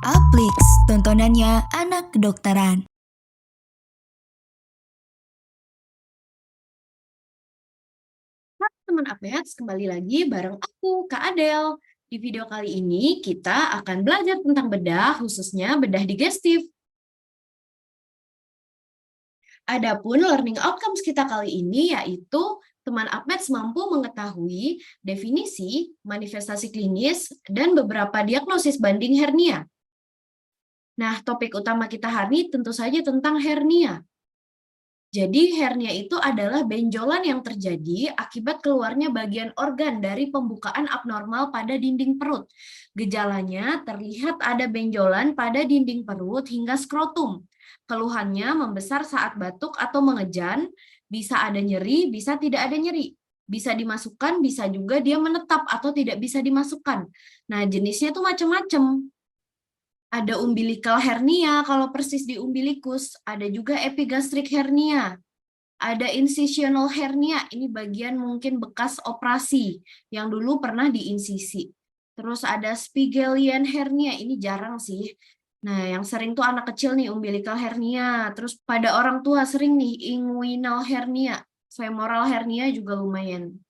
Aplix, tontonannya anak kedokteran. Hai teman Apex, kembali lagi bareng aku, Kak Adel. Di video kali ini kita akan belajar tentang bedah, khususnya bedah digestif. Adapun learning outcomes kita kali ini yaitu teman Apex mampu mengetahui definisi, manifestasi klinis, dan beberapa diagnosis banding hernia. Nah, topik utama kita hari ini tentu saja tentang hernia. Jadi hernia itu adalah benjolan yang terjadi akibat keluarnya bagian organ dari pembukaan abnormal pada dinding perut. Gejalanya terlihat ada benjolan pada dinding perut hingga skrotum. Keluhannya membesar saat batuk atau mengejan, bisa ada nyeri, bisa tidak ada nyeri. Bisa dimasukkan, bisa juga dia menetap atau tidak bisa dimasukkan. Nah, jenisnya tuh macam-macam. Ada umbilical hernia kalau persis di umbilikus, ada juga epigastric hernia. Ada incisional hernia, ini bagian mungkin bekas operasi yang dulu pernah diinsisi. Terus ada Spigelian hernia, ini jarang sih. Nah, yang sering tuh anak kecil nih, umbilical hernia. Terus pada orang tua sering nih, inguinal hernia. Femoral hernia juga lumayan.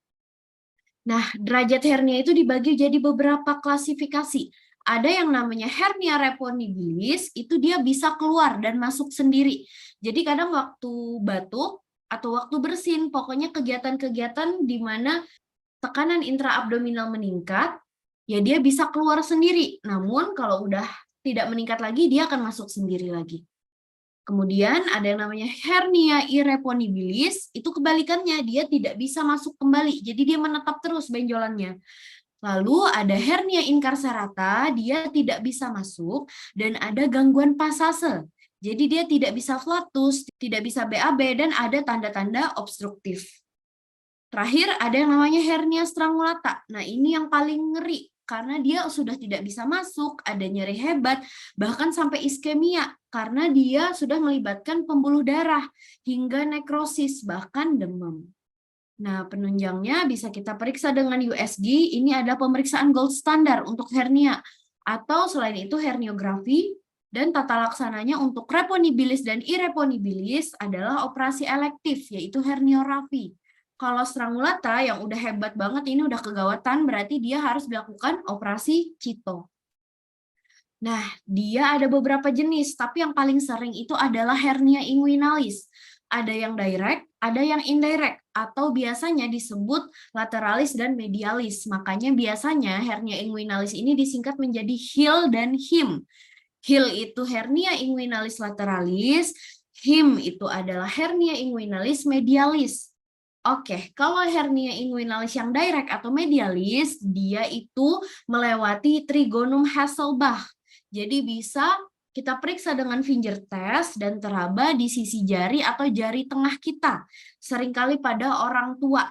Nah, derajat hernia itu dibagi jadi beberapa klasifikasi. Ada yang namanya hernia reponibilis, itu dia bisa keluar dan masuk sendiri. Jadi kadang waktu batuk atau waktu bersin, pokoknya kegiatan-kegiatan di mana tekanan intraabdominal meningkat, ya dia bisa keluar sendiri. Namun kalau udah tidak meningkat lagi, dia akan masuk sendiri lagi. Kemudian ada yang namanya hernia irreponibilis, itu kebalikannya, dia tidak bisa masuk kembali, jadi dia menetap terus benjolannya. Lalu ada hernia incarcerata, dia tidak bisa masuk, dan ada gangguan pasase. Jadi dia tidak bisa flatus, tidak bisa BAB, dan ada tanda-tanda obstruktif. Terakhir ada yang namanya hernia strangulata. Nah ini yang paling ngeri, karena dia sudah tidak bisa masuk, ada nyeri hebat, bahkan sampai iskemia, karena dia sudah melibatkan pembuluh darah, hingga nekrosis, bahkan demam. Nah, penunjangnya bisa kita periksa dengan USG, ini adalah pemeriksaan gold standar untuk hernia, atau selain itu herniografi, dan tata laksananya untuk reponibilis dan irreponibilis adalah operasi elektif, yaitu herniografi. Kalau strangulata yang udah hebat banget, ini udah kegawatan, berarti dia harus dilakukan operasi Cito. Nah, dia ada beberapa jenis, tapi yang paling sering itu adalah hernia inguinalis. Ada yang direct, ada yang indirect, atau biasanya disebut lateralis dan medialis. Makanya biasanya hernia inguinalis ini disingkat menjadi HIL dan HIM. HIL itu hernia inguinalis lateralis, HIM itu adalah hernia inguinalis medialis. Oke, kalau hernia inguinalis yang direct atau medialis, dia itu melewati trigonum Hasselbalch. Jadi bisa kita periksa dengan finger test dan teraba di sisi jari atau jari tengah kita. Seringkali pada orang tua.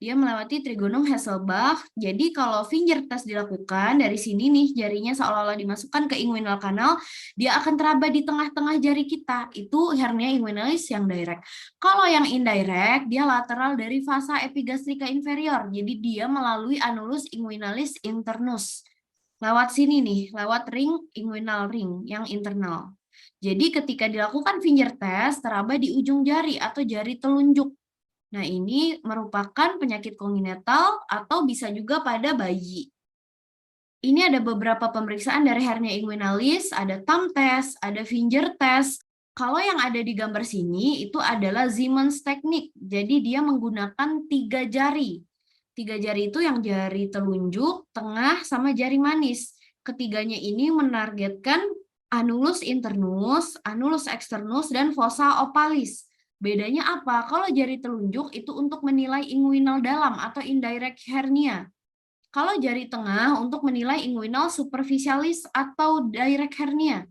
Dia melewati trigonum Hasselbalch. Jadi kalau finger test dilakukan, dari sini nih jarinya seolah-olah dimasukkan ke inguinal canal, dia akan teraba di tengah-tengah jari kita. Itu hernia inguinalis yang direct. Kalau yang indirect, dia lateral dari vasa epigastrika inferior. Jadi dia melalui annulus inguinalis internus. Lewat sini nih, lewat ring inguinal ring yang internal. Jadi ketika dilakukan finger test, teraba di ujung jari atau jari telunjuk. Nah, ini merupakan penyakit kongenital atau bisa juga pada bayi. Ini ada beberapa pemeriksaan dari hernia inguinalis, ada thumb test, ada finger test. Kalau yang ada di gambar sini itu adalah Siemens teknik. Jadi dia menggunakan 3 jari. 3 jari itu yang jari telunjuk, tengah, sama jari manis. Ketiganya ini menargetkan annulus internus, annulus externus, dan fossa opalis. Bedanya apa? Kalau jari telunjuk itu untuk menilai inguinal dalam atau indirect hernia. Kalau jari tengah untuk menilai inguinal superficialis atau direct hernia.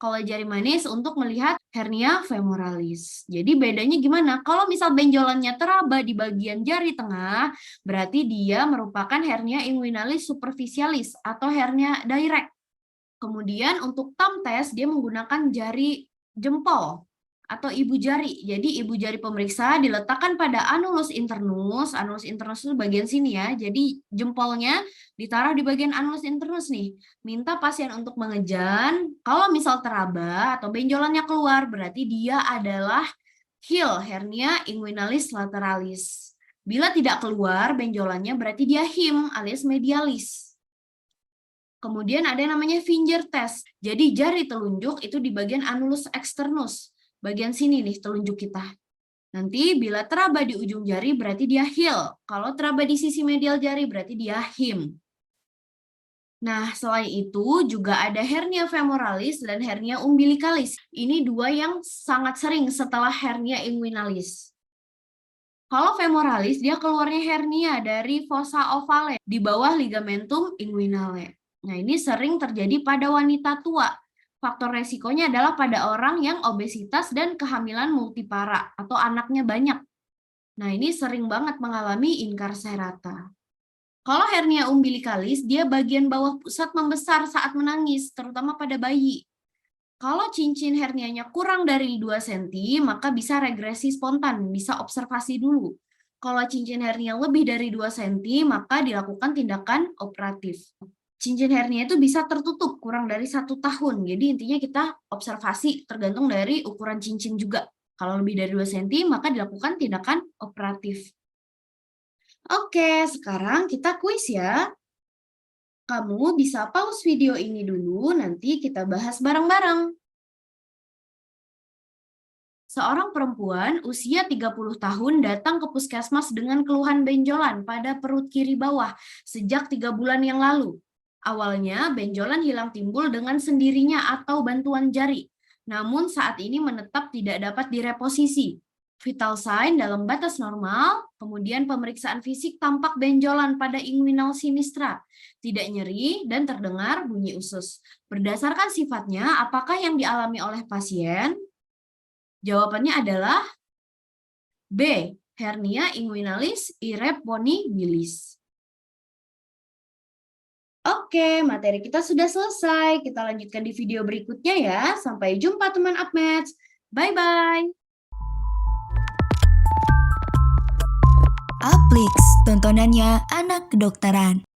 Kalau jari manis untuk melihat hernia femoralis. Jadi bedanya gimana? Kalau misal benjolannya teraba di bagian jari tengah, berarti dia merupakan hernia inguinalis superficialis atau hernia direct. Kemudian untuk thumb test dia menggunakan jari jempol atau ibu jari. Jadi ibu jari pemeriksa diletakkan pada anulus internus. Anulus internus itu bagian sini ya. Jadi jempolnya ditaruh di bagian anulus internus nih. Minta pasien untuk mengejan. Kalau misal teraba atau benjolannya keluar, berarti dia adalah HIL, hernia inguinalis lateralis. Bila tidak keluar benjolannya, berarti dia HIM alias medialis. Kemudian ada yang namanya finger test. Jadi jari telunjuk itu di bagian anulus externus. Bagian sini nih telunjuk kita. Nanti bila teraba di ujung jari berarti dia HIL. Kalau teraba di sisi medial jari berarti dia HIM. Nah, selain itu juga ada hernia femoralis dan hernia umbilicalis. Ini dua yang sangat sering setelah hernia inguinalis. Kalau femoralis, dia keluarnya hernia dari fossa ovale di bawah ligamentum inguinale. Nah, ini sering terjadi pada wanita tua. Faktor resikonya adalah pada orang yang obesitas dan kehamilan multipara atau anaknya banyak. Nah, ini sering banget mengalami incarcerata. Kalau hernia umbilicalis, dia bagian bawah pusat membesar saat menangis, terutama pada bayi. Kalau cincin hernianya kurang dari 2 cm, maka bisa regresi spontan, bisa observasi dulu. Kalau cincin hernia lebih dari 2 cm, maka dilakukan tindakan operatif. Cincin hernia itu bisa tertutup kurang dari 1 tahun. Jadi intinya kita observasi tergantung dari ukuran cincin juga. Kalau lebih dari 2 cm, maka dilakukan tindakan operatif. Oke, sekarang kita kuis ya. Kamu bisa pause video ini dulu, nanti kita bahas bareng-bareng. Seorang perempuan usia 30 tahun datang ke puskesmas dengan keluhan benjolan pada perut kiri bawah sejak 3 bulan yang lalu. Awalnya, benjolan hilang timbul dengan sendirinya atau bantuan jari, namun saat ini menetap tidak dapat direposisi. Vital sign dalam batas normal, kemudian pemeriksaan fisik tampak benjolan pada inguinal sinistra, tidak nyeri dan terdengar bunyi usus. Berdasarkan sifatnya, apakah yang dialami oleh pasien? Jawabannya adalah B. Hernia inguinalis irreponibilis. Oke, materi kita sudah selesai. Kita lanjutkan di video berikutnya ya. Sampai jumpa teman Upmaths. Bye-bye. Uplix, tontonannya anak kedokteran.